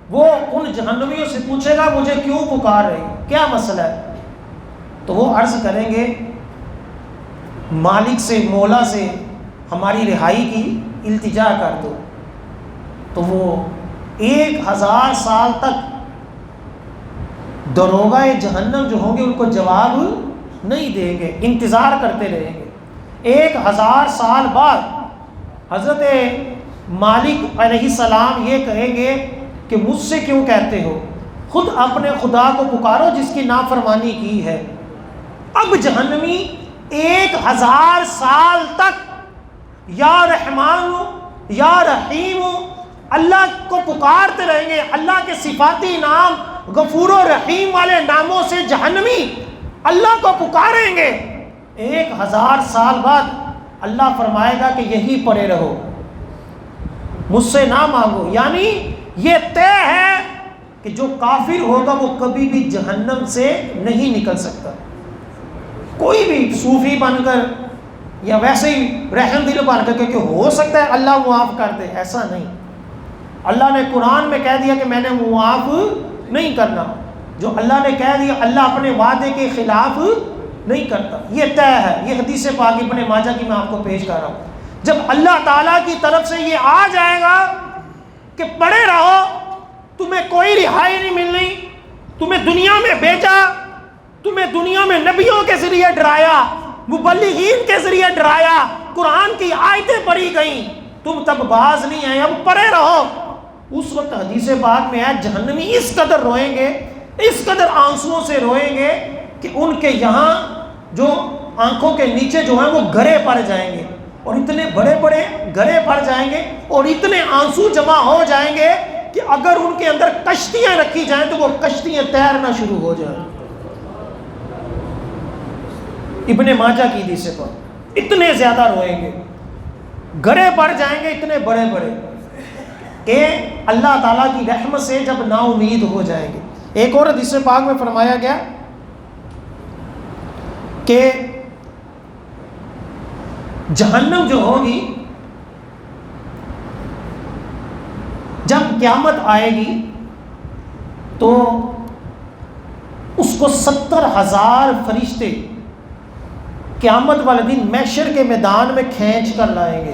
وہ ان جہنمیوں سے پوچھے گا مجھے کیوں پکار رہے ہیں، کیا مسئلہ ہے؟ تو وہ عرض کریں گے مالک سے، مولا سے ہماری رہائی کی التجا کر دو. تو وہ 1000 سال تک دروغہ جہنم جو ہوں گے ان کو جواب نہیں دیں گے، انتظار کرتے رہیں گے. 1000 سال بعد حضرت مالک علیہ السلام یہ کہیں گے کہ مجھ سے کیوں کہتے ہو، خود اپنے خدا کو پکارو جس کی نافرمانی کی ہے. اب جہنمی 1000 سال تک یا رحمان یا رحیم اللہ کو پکارتے رہیں گے. اللہ کے صفاتی نام غفور و رحیم والے ناموں سے جہنمی اللہ کو پکاریں گے. 1000 سال بعد اللہ فرمائے گا کہ یہی پڑے رہو، مجھ سے نہ مانگو. یعنی یہ طے ہے کہ جو کافر ہوگا وہ کبھی بھی جہنم سے نہیں نکل سکتا. کوئی بھی صوفی بن کر یا ویسے ہی رحم دل بن کر کہ ہو سکتا ہے اللہ معاف کر دے، ایسا نہیں. اللہ نے قرآن میں کہہ دیا کہ میں نے معاف نہیں کرنا. جو اللہ نے کہہ دیا اللہ اپنے وعدے کے خلاف نہیں کرتا، یہ طے ہے. یہ حدیث پاک ابن ماجہ کی میں آپ کو پیش کر رہا ہوں. جب اللہ تعالیٰ کی طرف سے یہ آ جائے گا کہ پڑے رہو، تمہیں کوئی رہائی نہیں ملنی، تمہیں دنیا میں بھیجا، تمہیں دنیا میں نبیوں کے ذریعے ڈرایا، مبلغین کے ذریعے ڈرایا، قرآن کی آیتیں پڑھی گئیں، تم تب باز نہیں آئے، اب پڑے رہو. اس وقت حدیث پاک میں ہے جہنمی اس قدر روئیں گے، اس قدر آنسوؤں سے روئیں گے کہ ان کے یہاں جو آنکھوں کے نیچے جو ہیں وہ گرے پڑ جائیں گے، اور اتنے بڑے بڑے گرے پڑ جائیں گے اور اتنے آنسو جمع ہو جائیں گے کہ اگر ان کے اندر کشتیاں رکھی جائیں تو وہ کشتیاں تیرنا شروع ہو جائیں. ابن ماجہ کی حدیث پر اتنے زیادہ روئیں گے، گرے پڑ جائیں گے اتنے بڑے بڑے کہ اللہ تعالیٰ کی رحمت سے جب نا امید ہو جائیں گے. ایک اور حدیث پاک میں فرمایا گیا کہ جہنم جو ہوگی قیامت آئے گی تو اس کو 70,000 فرشتے قیامت والے دن محشر کے میدان میں کھینچ کر لائیں گے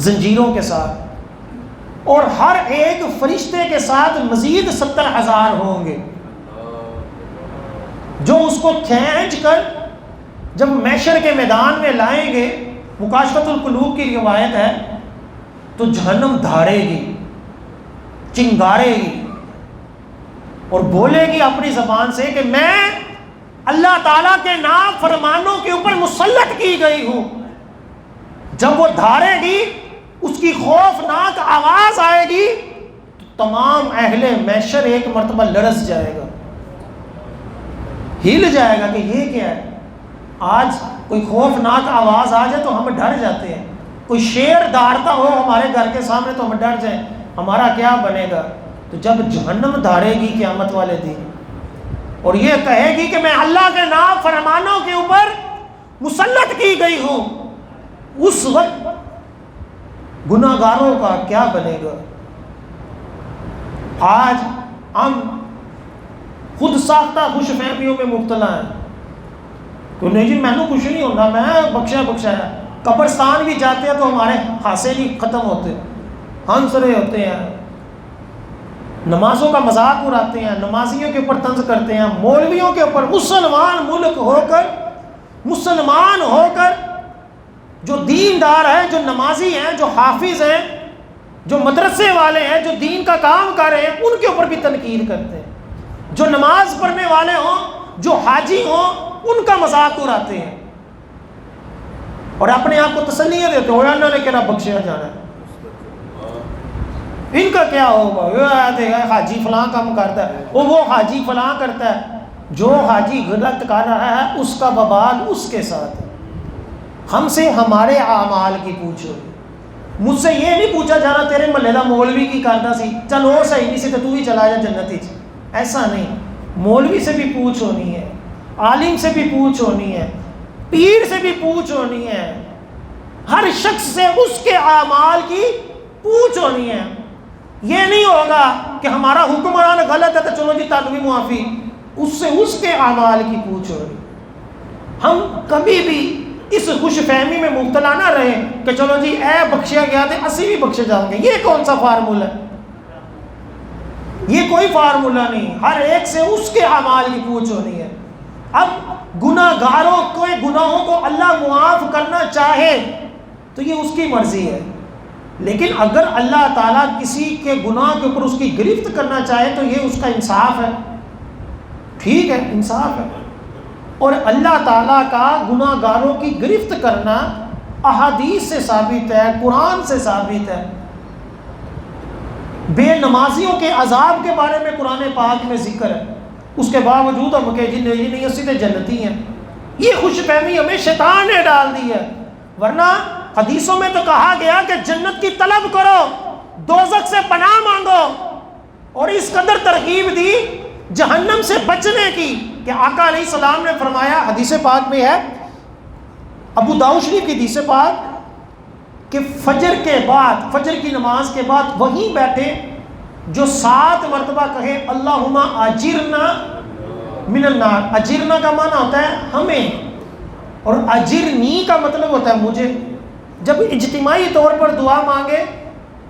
زنجیروں کے ساتھ، اور ہر ایک فرشتے کے ساتھ مزید 70,000 ہوں گے جو اس کو کھینچ کر جب محشر کے میدان میں لائیں گے. مکاشفۃ القلوب کی روایت ہے تو جہنم دھاڑے گی، چنگارے گی اور بولے گی اپنی زبان سے کہ میں اللہ تعالیٰ کے نافرمانوں کے اوپر مسلط کی گئی ہوں. جب وہ دھاڑے گی، اس کی خوفناک آواز آئے گی تو تمام اہل محشر ایک مرتبہ لرز جائے گا، ہل جائے گا کہ یہ کیا ہے. آج کوئی خوفناک آواز آ جائے تو ہم ڈر جاتے ہیں، کوئی شیر دھاڑتا ہو ہمارے گھر کے سامنے تو ہم ڈر جائیں، ہمارا کیا بنے گا. تو جب جہنم دھاڑے گی قیامت والے دن اور یہ کہے گی کہ میں اللہ کے نافرمانوں کے اوپر مسلط کی گئی ہوں، اس وقت گناہگاروں کا کیا بنے گا. آج ہم خود ساختہ خوش فہمیوں میں مبتلا ہیں کہ نہیں جی میں نے کچھ نہیں ہونا، میں بخشا ہے. قبرستان بھی جاتے ہیں تو ہمارے ہانسے نہیں ختم ہوتے، ہنس رہے ہوتے ہیں، نمازوں کا مذاق اڑاتے ہیں، نمازیوں کے اوپر طنز کرتے ہیں، مولویوں کے اوپر. مسلمان ملک ہو کر، مسلمان ہو کر جو دیندار ہیں، جو نمازی ہیں، جو حافظ ہیں، جو مدرسے والے ہیں، جو دین کا کام کر رہے ہیں، ان کے اوپر بھی تنقید کرتے ہیں. جو نماز پڑھنے والے ہوں، جو حاجی ہوں، ان کا مذاق اڑاتے ہیں اور اپنے آپ کو تسلیاں دیتے ہو اللہ نے کہنا بخشیا جانا ہے. ان کا کیا ہوگا، حاجی فلاں کام کرتا ہے، وہ حاجی فلاں کرتا ہے. جو حاجی غلط کر رہا ہے اس کا وبال اس کے ساتھ ہے. ہم سے ہمارے اعمال کی پوچھو. مجھ سے یہ نہیں پوچھا جانا تیرے محلے دا مولوی کی کرتا سی، چل وہ صحیح نہیں سی تو بھی چلا جا جنتی. ایسا نہیں. مولوی سے بھی پوچھ ہونی ہے، عالم سے بھی پوچھ ہونی ہے، پیر سے بھی پوچھ ہونی ہے، ہر شخص سے اس کے اعمال کی پوچھ ہونی ہے. یہ نہیں ہوگا کہ ہمارا حکمران غلط ہے تو چلو جی تنوی معافی، اس سے اس کے اعمال کی پوچھ ہونی. ہم کبھی بھی اس خوش فہمی میں مبتلا نہ رہے کہ چلو جی اے بخشیا گیا تھے اسی بھی بخشے جاؤں گے. یہ کون سا فارمولہ ہے؟ یہ کوئی فارمولہ نہیں. ہر ایک سے اس کے اعمال کی پوچھ ہونی ہے. اب گناہگاروں کے گناہوں کو اللہ معاف کرنا چاہے تو یہ اس کی مرضی ہے، لیکن اگر اللہ تعالیٰ کسی کے گناہ کے اوپر اس کی گرفت کرنا چاہے تو یہ اس کا انصاف ہے. ٹھیک ہے، انصاف ہے. اور اللہ تعالیٰ کا گناہ گاروں کی گرفت کرنا احادیث سے ثابت ہے، قرآن سے ثابت ہے. بے نمازیوں کے عذاب کے بارے میں قرآن پاک میں ذکر ہے، اس کے باوجود ہم کہ جی نہیں سیدھے جنتی ہیں. یہ خوش فہمی ہمیں شیطان نے ڈال دی ہے، ورنہ حدیثوں میں تو کہا گیا کہ جنت کی طلب کرو، دوزخ سے پناہ مانگو، اور اس قدر ترغیب دی جہنم سے بچنے کی کہ آقا علیہ السلام نے فرمایا، حدیث پاک میں ہے ابو داؤد شریف کی حدیث پاک، کہ فجر کے بعد، فجر کی نماز کے بعد وہیں بیٹھے جو 7 مرتبہ کہے اللہم اجرنا من النار. اجرنا کا معنی ہوتا ہے ہمیں، اور اجرنی کا مطلب ہوتا ہے مجھے. جب اجتماعی طور پر دعا مانگے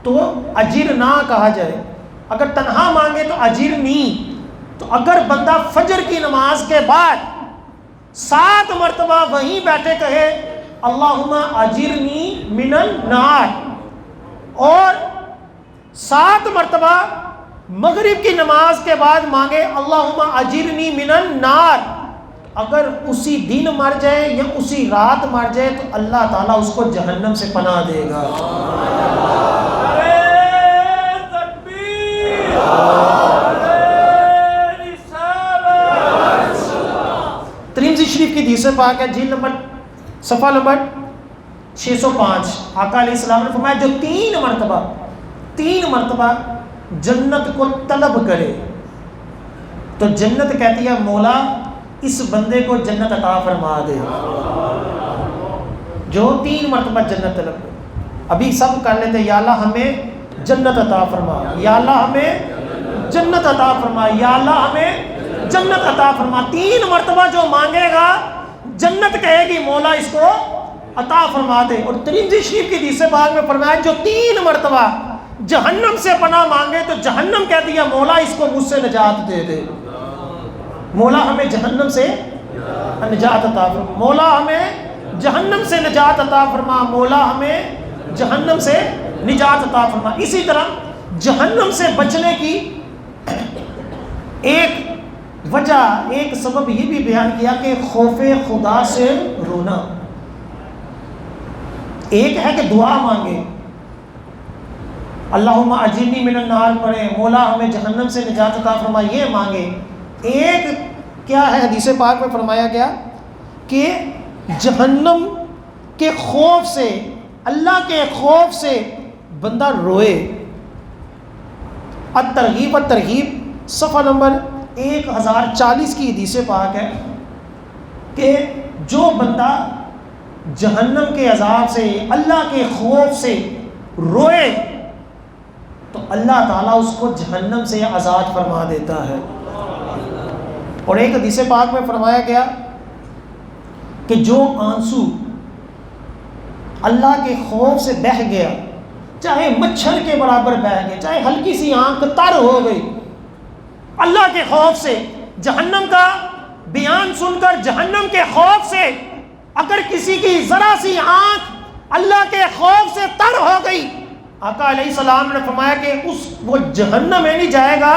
تو اجرنا کہا جائے، اگر تنہا مانگے تو اجرنی. تو اگر بندہ فجر کی نماز کے بعد 7 مرتبہ وہیں بیٹھے کہے اللہم اجرنی من النار، اور 7 مرتبہ مغرب کی نماز کے بعد مانگے اللہم اجرنی من النار، اگر اسی دن مر جائے یا اسی رات مر جائے تو اللہ تعالیٰ اس کو جہنم سے پناہ دے گا. ترمذی شریف کی حدیث پاک ہے، جلد نمبر صفحہ نمبر 605. آقا علیہ السلام نے فرمایا جو 3 مرتبہ جنت کو طلب کرے تو جنت کہتی ہے مولا اس بندے کو جنت عطا فرما دے. جو 3 مرتبہ جنت طلب کرے. ابھی سب کر لیتے یا اللہ ہمیں جنت عطا فرما، یا اللہ ہمیں جنت عطا فرما، یا اللہ ہمیں جنت عطا فرما۔ 3 مرتبہ جو مانگے گا جنت کہے گی مولا اس کو عطا فرما دے۔ اور ترمذی شریف کی حدیث پاک میں فرمایا جو 3 مرتبہ جہنم سے پناہ مانگے تو جہنم کہہ دیا مولا اس کو مجھ سے نجات دے دے، مولا ہمیں جہنم سے نجات عطا فرما، مولا ہمیں جہنم سے نجات عطا فرما، مولا ہمیں جہنم سے نجات عطا فرما۔ اسی طرح جہنم سے بچنے کی ایک وجہ، ایک سبب یہ بھی بیان کیا کہ خوف خدا سے رونا۔ ایک ہے کہ دعا مانگے، اللہم اجرنی من النار پڑھے، مولا ہمیں جہنم سے نجات عطا فرما، یہ مانگے۔ ایک کیا ہے حدیث پاک میں فرمایا گیا کہ جہنم کے خوف سے، اللہ کے خوف سے بندہ روئے۔ الترغیب الترہیب صفحہ نمبر 1040 کی حدیث پاک ہے کہ جو بندہ جہنم کے عذاب سے، اللہ کے خوف سے روئے تو اللہ تعالیٰ اس کو جہنم سے آزاد فرما دیتا ہے۔ اور ایک حدیث پاک میں فرمایا گیا کہ جو آنسو اللہ کے خوف سے بہہ گیا، چاہے مچھر کے برابر بہہ گیا، چاہے ہلکی سی آنکھ تر ہو گئی، اللہ کے خوف سے، جہنم کا بیان سن کر جہنم کے خوف سے اگر کسی کی ذرا سی آنکھ اللہ کے خوف سے تر ہو گئی، آقا علیہ السلام نے فرمایا کہ وہ جہنم میں نہیں جائے گا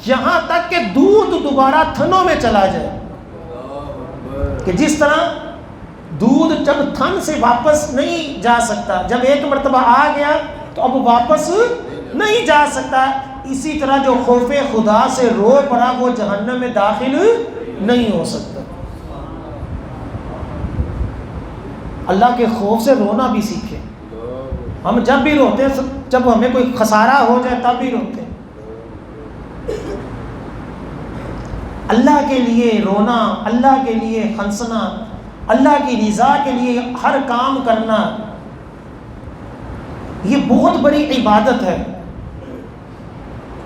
یہاں تک کہ دودھ دوبارہ تھنوں میں چلا جائے۔ کہ جس طرح دودھ جب تھن سے واپس نہیں جا سکتا، جب ایک مرتبہ آ گیا تو اب واپس نہیں جا سکتا، اسی طرح جو خوف خدا سے رو پڑا وہ جہنم میں داخل نہیں ہو سکتا۔ اللہ کے خوف سے رونا بھی سیکھیں۔ ہم جب بھی روتے ہیں، جب ہمیں کوئی خسارہ ہو جائے تب بھی روتے ہیں۔ اللہ کے لیے رونا، اللہ کے لیے ہنسنا، اللہ کی رضا کے لیے ہر کام کرنا، یہ بہت بڑی عبادت ہے۔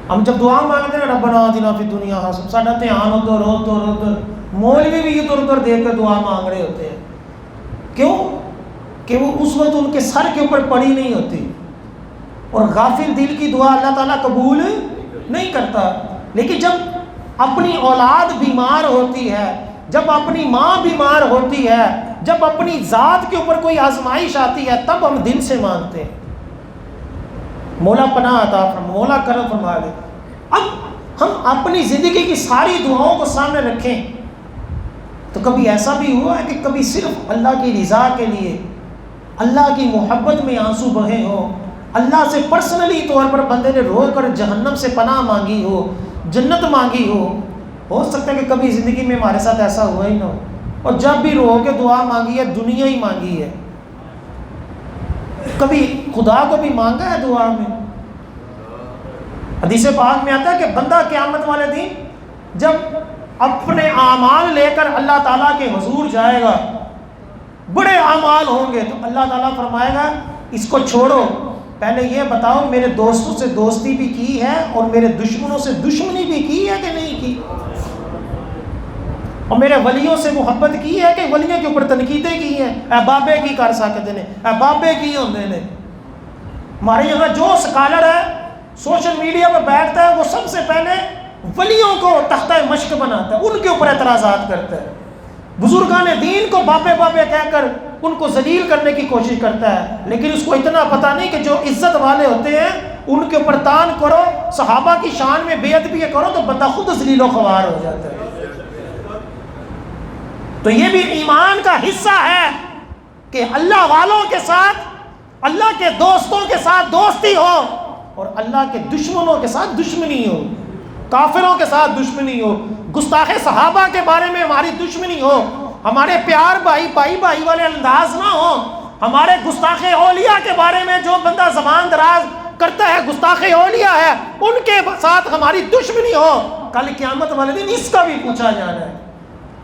ہم جب دعا مانگتے ہیں ربنا آتنا فی الدنیا حسنہ، ساڈا دھیان ادھر ادھر، مولوی بھی ادھر ادھر دیکھ کر دعا مانگ رہے ہوتے ہیں۔ کیوں؟ کہ وہ اس وقت ان کے سر کے اوپر پڑی نہیں ہوتی، اور غافل دل کی دعا اللہ تعالیٰ قبول نہیں کرتا۔ لیکن جب اپنی اولاد بیمار ہوتی ہے، جب اپنی ماں بیمار ہوتی ہے، جب اپنی ذات کے اوپر کوئی آزمائش آتی ہے، تب ہم دل سے مانگتے ہیں مولا پناہ عطا فرما، مولا کرم فرما دے۔ اب ہم اپنی زندگی کی ساری دعاؤں کو سامنے رکھیں تو کبھی ایسا بھی ہوا ہے کہ کبھی صرف اللہ کی رضا کے لیے، اللہ کی محبت میں آنسو بہے ہوں، اللہ سے پرسنلی طور پر بندے نے رو کر جہنم سے پناہ مانگی ہو، جنت مانگی ہو سکتا ہے کہ کبھی زندگی میں ہمارے ساتھ ایسا ہوا ہی نہ ہو، اور جب بھی رو کے دعا مانگی ہے دنیا ہی مانگی ہے، کبھی خدا کو بھی مانگا ہے دعا میں۔ حدیث پاک میں آتا ہے کہ بندہ قیامت والے دن جب اپنے اعمال لے کر اللہ تعالیٰ کے حضور جائے گا، بڑے اعمال ہوں گے، تو اللہ تعالیٰ فرمائے گا اس کو چھوڑو، پہلے یہ بتاؤ میرے دوستوں سے دوستی بھی کی ہے اور میرے دشمنوں سے دشمنی بھی کی ہے کہ نہیں کی، اور میرے ولیوں سے محبت کی ہے کہ ولیوں کے اوپر تنقیدیں کی ہیں، اے بابے کی کر سکتے ہیں، اے بابے کی ہوندے نے۔ ہمارے یہاں جو سکالر ہے سوشل میڈیا پہ بیٹھتا ہے وہ سب سے پہلے ولیوں کو تختہ مشق بناتا ہے، ان کے اوپر اعتراضات کرتا ہے، بزرگان دین کو بابے بابے کہہ کر ان کو ذلیل کرنے کی کوشش کرتا ہے، لیکن اس کو اتنا پتہ نہیں کہ جو عزت والے ہوتے ہیں ان کے اوپر تان کرو، صحابہ کی شان میں بے ادبی کرو تو بندہ خود ذلیل و خوار ہو جاتا ہے۔ تو یہ بھی ایمان کا حصہ ہے کہ اللہ والوں کے ساتھ، اللہ کے دوستوں کے ساتھ دوستی ہو اور اللہ کے دشمنوں کے ساتھ دشمنی ہو، کافروں کے ساتھ دشمنی ہو، گستاخ صحابہ کے بارے میں ہماری دشمنی ہو، ہمارے پیار بھائی والے انداز نہ ہو، ہمارے گستاخ اولیاء کے بارے میں جو بندہ زبان دراز کرتا ہے گستاخ اولیاء ہے ان کے ساتھ ہماری دشمنی ہو، کل قیامت والے دن اس کا بھی پوچھا جانا ہے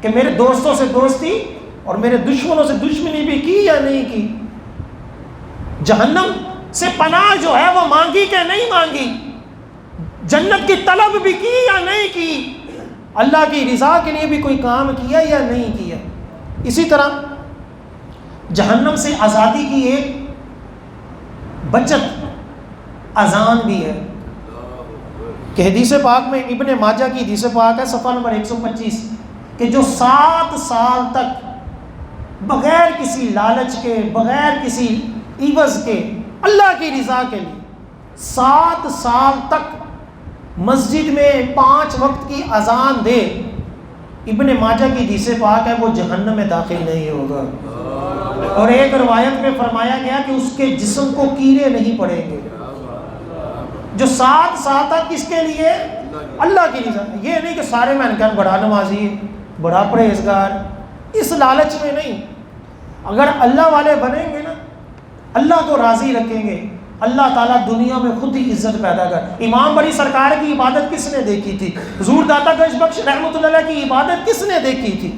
کہ میرے دوستوں سے دوستی اور میرے دشمنوں سے دشمنی بھی کی یا نہیں کی۔ جہنم سے پناہ جو ہے وہ مانگی کہ نہیں مانگی، جنت کی طلب بھی کی یا نہیں کی، اللہ کی رضا کے لیے بھی کوئی کام کیا یا نہیں کیا۔ اسی طرح جہنم سے آزادی کی ایک بچت اذان بھی ہے کہ حدیث پاک میں ابن ماجہ کی حدیث پاک ہے صفحہ نمبر 125 کہ جو 7 سال تک بغیر کسی لالچ کے، بغیر کسی عوض کے، اللہ کی رضا کے لیے 7 سال تک مسجد میں 5 وقت کی اذان دے، ابن ماجہ کی حدیث پاک ہے، وہ جہنم میں داخل نہیں ہوگا۔ اور ایک روایت میں فرمایا گیا کہ اس کے جسم کو کیڑے نہیں پڑیں گے، جو 7 سال تک کس کے لیے؟ اللہ کی رضا۔ یہ نہیں کہ سارے مینکن بڑا نمازی، بڑا پرہیزگار، اس لالچ میں نہیں۔ اگر اللہ والے بنیں گے نا، اللہ کو راضی رکھیں گے، اللہ تعالیٰ دنیا میں خود ہی عزت پیدا کر۔ امام بڑی سرکار کی عبادت کس نے دیکھی تھی؟ حضور داتا گنج بخش رحمۃ اللہ علیہ کی عبادت کس نے دیکھی تھی؟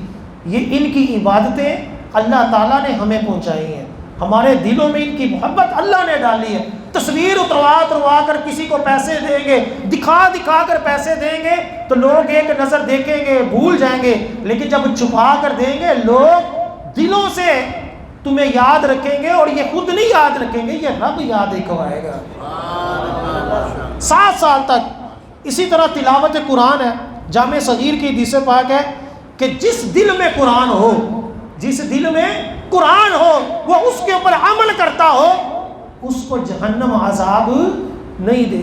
یہ ان کی عبادتیں اللہ تعالیٰ نے ہمیں پہنچائی ہیں، ہمارے دلوں میں ان کی محبت اللہ نے ڈالی ہے۔ تصویر اتروا کر کسی کو پیسے دیں گے، دکھا کر پیسے دیں گے تو لوگ ایک نظر دیکھیں گے، بھول جائیں گے، لیکن جب چھپا کر دیں گے لوگ دلوں سے تمہیں یاد رکھیں گے، اور یہ خود نہیں یاد رکھیں گے، یہ رب یاد کروائے گا 7 سال تک۔ اسی طرح تلاوت قرآن ہے، جامع صغیر کی حدیث پاک ہے کہ جس دل میں قرآن ہو، جس دل میں قرآن ہو، وہ اس کے اوپر عمل کرتا ہو، اس کو جہنم عذاب نہیں دے۔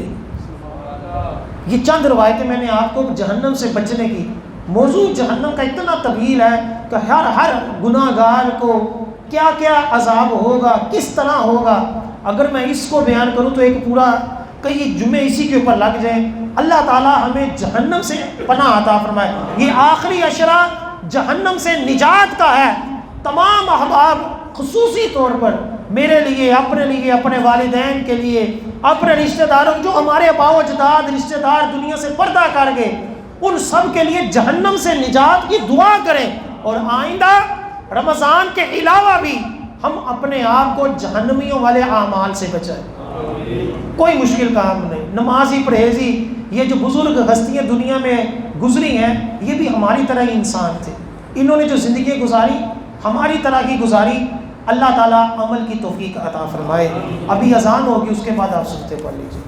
یہ چند روایتیں میں نے آپ کو جہنم سے بچنے کی۔ موضوع جہنم کا اتنا طویل ہے کہ ہر گناہ گار کو کیا کیا عذاب ہوگا، کس طرح ہوگا، اگر میں اس کو بیان کروں تو ایک پورا کئی جمعے اسی کے اوپر لگ جائیں۔ اللہ تعالیٰ ہمیں جہنم سے پناہ عطا فرمائے۔ یہ آخری عشرہ جہنم سے نجات کا ہے۔ تمام احباب خصوصی طور پر میرے لیے، اپنے والدین کے لیے، اپنے رشتہ داروں، جو ہمارے آباء و اجداد رشتہ دار دنیا سے پردہ کر گئے، ان سب کے لیے جہنم سے نجات کی دعا کریں، اور آئندہ رمضان کے علاوہ بھی ہم اپنے آپ کو جہنمیوں والے اعمال سے بچائیں۔ کوئی مشکل کام نہیں۔ نمازی، پرہیزی، یہ جو بزرگ ہستیاں دنیا میں گزری ہیں، یہ بھی ہماری طرح ہی انسان تھے، انہوں نے جو زندگی گزاری ہماری طرح ہی گزاری۔ اللہ تعالیٰ عمل کی توفیق عطا فرمائے۔ ابھی اذان ہوگی، اس کے بعد آپ سنتے پڑھ لیجیے۔